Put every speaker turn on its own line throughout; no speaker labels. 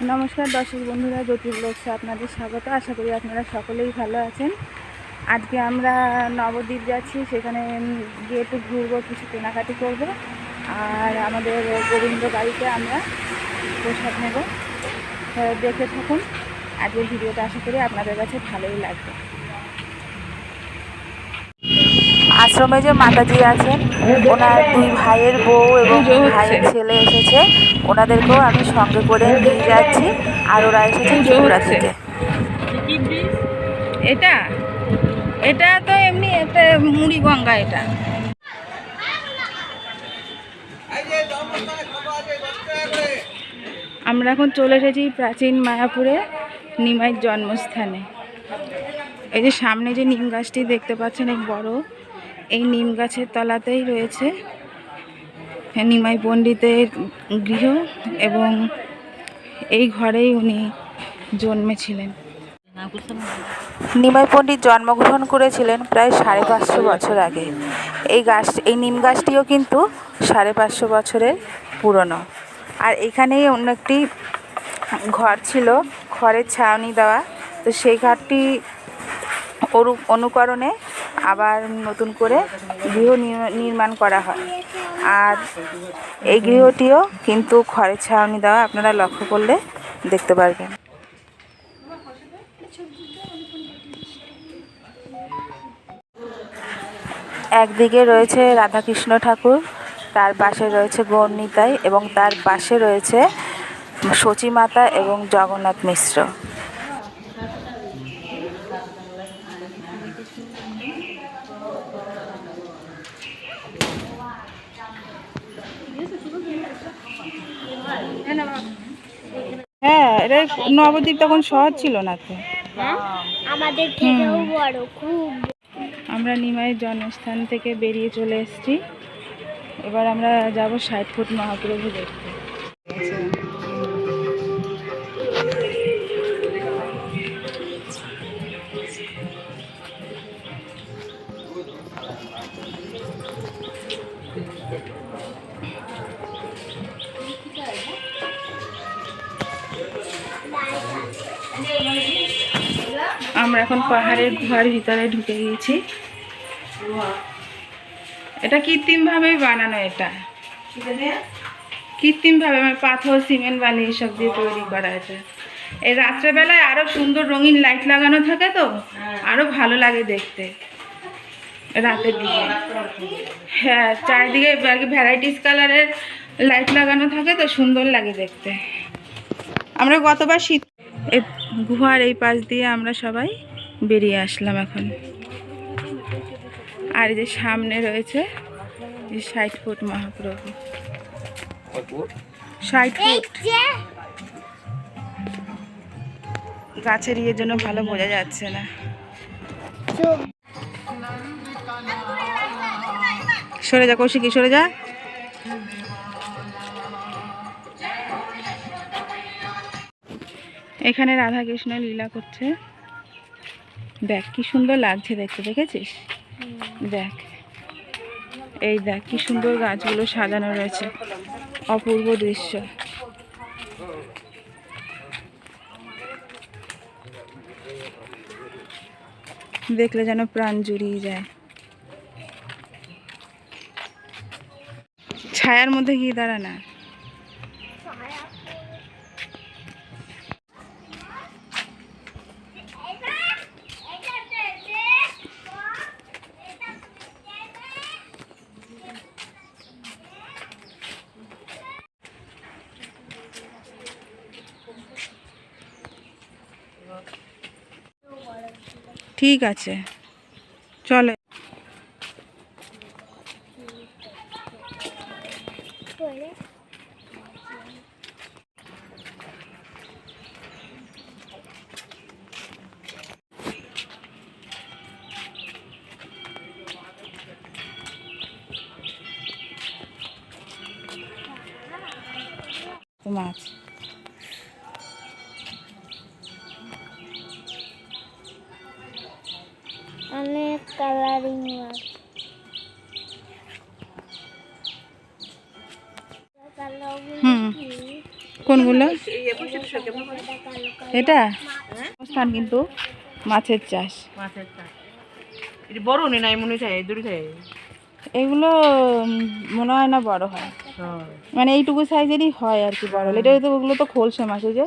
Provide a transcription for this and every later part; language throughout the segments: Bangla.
নমস্কার দর্শক বন্ধুরা, জ্যোতি ব্লগসে আপনাদের স্বাগত। আশা করি আপনারা সকলেই ভালো আছেন। আজকে আমরা নবদ্বীপ যাচ্ছি, সেখানে গিয়ে একটু ঘুরবো, কিছু কেনাকাটি করব, আর আমাদের গোবিন্দ বাড়িতে আমরা প্রসাদ নেব। দেখে থাকুন আজকের ভিডিওটা, আশা করি আপনাদের কাছে ভালোই লাগবে।
আশ্রমে যে মাতাজি আছেন, ওনার দুই ভাইয়ের বউ এবং ভাইয়ের ছেলে এসেছে, ওনাদেরকেও আমি সঙ্গে করে নিয়ে যাচ্ছি। আর ওরা এসেছে ত্রিপুরা থেকে।
এটা এটা তো এমনি একটা মুড়ি গঙ্গা। এটা আমরা এখন চলে এসেছি প্রাচীন মায়াপুরে নিমাইয়ের জন্মস্থানে। এই যে সামনে যে নিম গাছটি দেখতে পাচ্ছেন, এক বড়, এই নিম গাছের তলাতেই রয়েছে নিমাই পণ্ডিতের গৃহ, এবং এই ঘরেই উনি জন্মেছিলেন।
নিমাই পণ্ডিত জন্মগ্রহণ করেছিলেন প্রায় 550 বছর আগে। এই নিম গাছটিও কিন্তু 550 বছরের পুরনো। আর এখানেই অন্য একটি ঘর ছিল, খড়ের ছাউনি দেওয়া। তো সেই ঘরটি অনুকরণে আবার নতুন করে গৃহ নির্মাণ করা হয়। আর এই গৃহটিও কিন্তু খড়ের ছাউনি দেওয়া, আপনারা লক্ষ্য করলে দেখতে পারবেন। একদিকে রয়েছে রাধাকৃষ্ণ ঠাকুর, তার পাশে রয়েছে গৌরনিতাই, এবং তার পাশে রয়েছে সচিমাতা এবং জগন্নাথ মিশ্র।
হ্যাঁ, এটা নবদ্বীপ তখন শহর ছিল না তো,
আমাদের থেকেও বড় খুব।
আমরা নিমাইয়ের জন্মস্থান থেকে বেরিয়ে চলে এসেছি। এবার আমরা যাব 60 ফুট মহাপ্রভু দেখতে। আমরা এখন পাহাড়ের গুহার ভিতরে ঢুকে গিয়েছি। এটা কৃত্রিমভাবেই বানানো, এটা কৃত্রিমভাবে মানে পাথর, সিমেন্ট, বালি এসব দিয়ে তৈরি করা। এটা এই রাত্রেবেলায় আরো সুন্দর রঙিন লাইট লাগানো থাকে, তো আরো ভালো লাগে দেখতে রাতের দিকে। হ্যাঁ, চারিদিকে ভ্যারাইটিস কালারের লাইট লাগানো থাকে, তো সুন্দর লাগে দেখতে। আমরা গতবার শীত এই গুহার এই পাশ দিয়ে আমরা সবাই বেরিয়ে আসলাম এখন। আর এই যে সামনে রয়েছে 60 ফুট মহাপ্রভু। 60 ফুট। গাছের ইয়ের জন্য ভালো বোঝা যাচ্ছে না। সরে যা কৌশিকী, সরে যা। এখানে রাধা কৃষ্ণ লীলা করছে। দেখ কি সুন্দর লাগছে দেখতে, দেখেছিস? দেখ, এই দেখ কি সুন্দর গাছগুলো সাজানো রয়েছে, অপূর্ব দৃশ্য। দেখলে যেন প্রাণ জুড়িয়ে যায়। ছায়ার মধ্যে গিয়ে দাঁড়া না। ঠিক আছে, চলে। মাছ
অনেক কালারিং মাছ।
কোনগুলো এটা স্থান কিন্তু মাছের চাষ।
বড় নেই মনে চাই দূরে চাই
এগুলো মনে হয় না বড় হয়, মানে এইটুকু সাইজেরই হয় আর কি বড় হলে। এটা তো ওগুলো তো খোলসে মাছ, ওই যে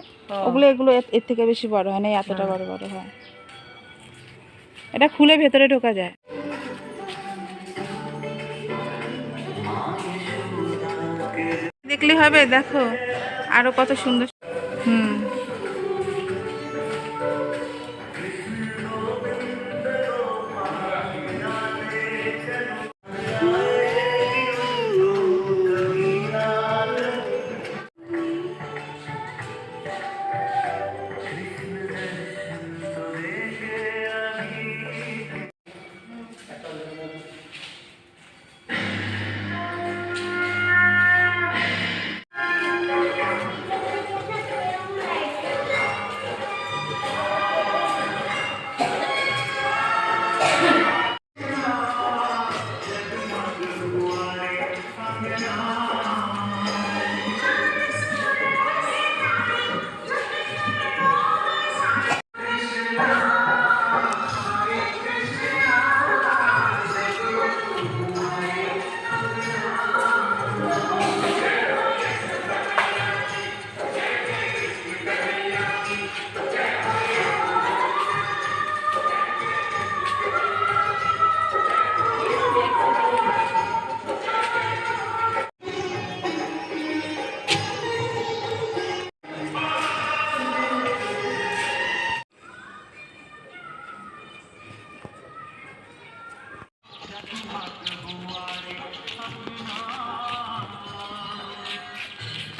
ওগুলো এগুলো এর থেকে বেশি বড় হয় না, এতটা বড় বড় হয়। এটা খুলে ভেতরে ঢোকা যায়। দেখলে হবে, দেখো আরো কত সুন্দর। হুম,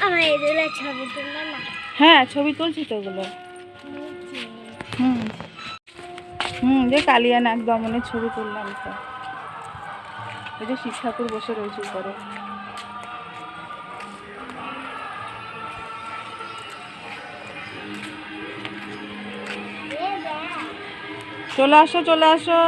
আমার এগুলো ছবি তুললো না।
হ্যাঁ ছবি তুলছি তো ওগুলো। হুম হুম, যে কালিয়ানাগ দমনের ছবি তুললাম তো। এই যে শিব ঠাকুর বসে রয়েছে উপরে। চলে আসো চলে আসো।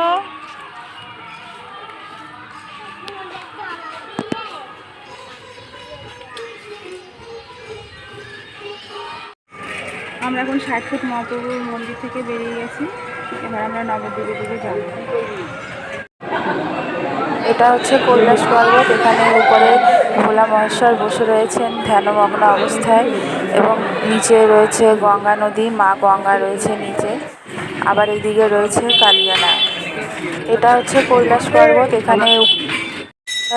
আমরা এখন 60 ফুট মহাপ্রভুর মন্দির থেকে বেরিয়ে গেছি, এবার আমরা নবদ্বীপের দিকে যাব।
এটা হচ্ছে কৈলাস পর্বত। এখানে উপরে ভোলা মহেশ্বর বসে রয়েছেন ধ্যানমগ্ন অবস্থায়, এবং নিচে রয়েছে গঙ্গা নদী, মা গঙ্গা রয়েছে নিচে, আবার এইদিকে রয়েছে কালিয়ানাগ। এটা হচ্ছে কৈলাস পর্বত। এখানে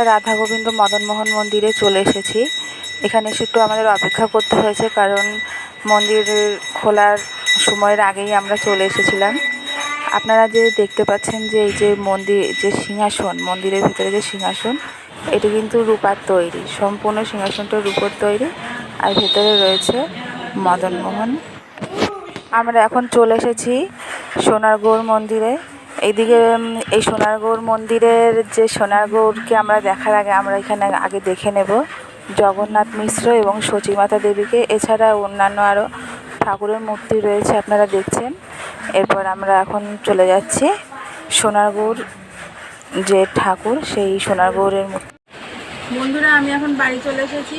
রাধা গোবিন্দ মদনমোহন মন্দিরে চলে এসেছি। এখানে এসে একটু আমাদের অপেক্ষা করতে হয়েছে, কারণ মন্দির খোলার সময়ের আগেই আমরা চলে এসেছিলাম। আপনারা যে দেখতে পাচ্ছেন যে এই যে মন্দির যে সিংহাসন, মন্দিরের ভিতরে যে সিংহাসন, এটি কিন্তু রূপার তৈরি, সম্পূর্ণ সিংহাসনটা রূপোর তৈরি, আর ভেতরে রয়েছে মদনমোহন। আমরা এখন চলে এসেছি সোনারগৌর মন্দিরে। এইদিকে এই সোনারগৌর মন্দিরের যে সোনারগৌরকে আমরা দেখার আগে আমরা এখানে আগে দেখে নেব জগন্নাথ মিশ্র এবং সচিমাতা দেবীকে। এছাড়া অন্যান্য আরও ঠাকুরের মূর্তি রয়েছে, আপনারা দেখছেন। এরপর আমরা এখন চলে যাচ্ছি সোনারগৌর যে ঠাকুর, সেই সোনারগৌরের মূর্তি।
বন্ধুরা, আমি এখন বাড়ি চলে এসেছি।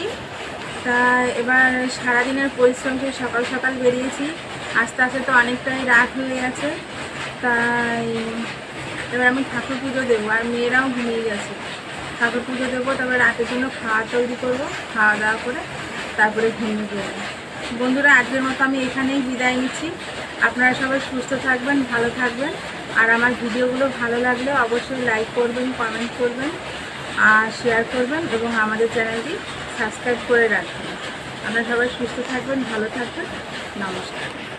তা এবার সারাদিনের পরিশ্রম শেষে সকাল সকাল বেরিয়েছি, আস্তে আস্তে তো অনেকটাই রাত হয়ে গেছে। তাই এবার আমি ঠাকুর পুজো দেবো, আর মেয়েরাও ঘুমিয়ে গেছে। ঠাকুর পুজো দেবো, তারপর রাতের জন্য খাওয়া তৈরি করবো, খাওয়া দাওয়া করে তারপরে ঘুমিয়ে পড়বো। বন্ধুরা, আজকের মতো আমি এখানেই বিদায় নিচ্ছি। আপনারা সবাই সুস্থ থাকবেন, ভালো থাকবেন, আর আমার ভিডিওগুলো ভালো লাগলে অবশ্যই লাইক করবেন, কমেন্ট করবেন, আর শেয়ার করবেন, এবং আমাদের চ্যানেলটি সাবস্ক্রাইব করে রাখবেন। আপনারা সবাই সুস্থ থাকবেন, ভালো থাকবেন। নমস্কার।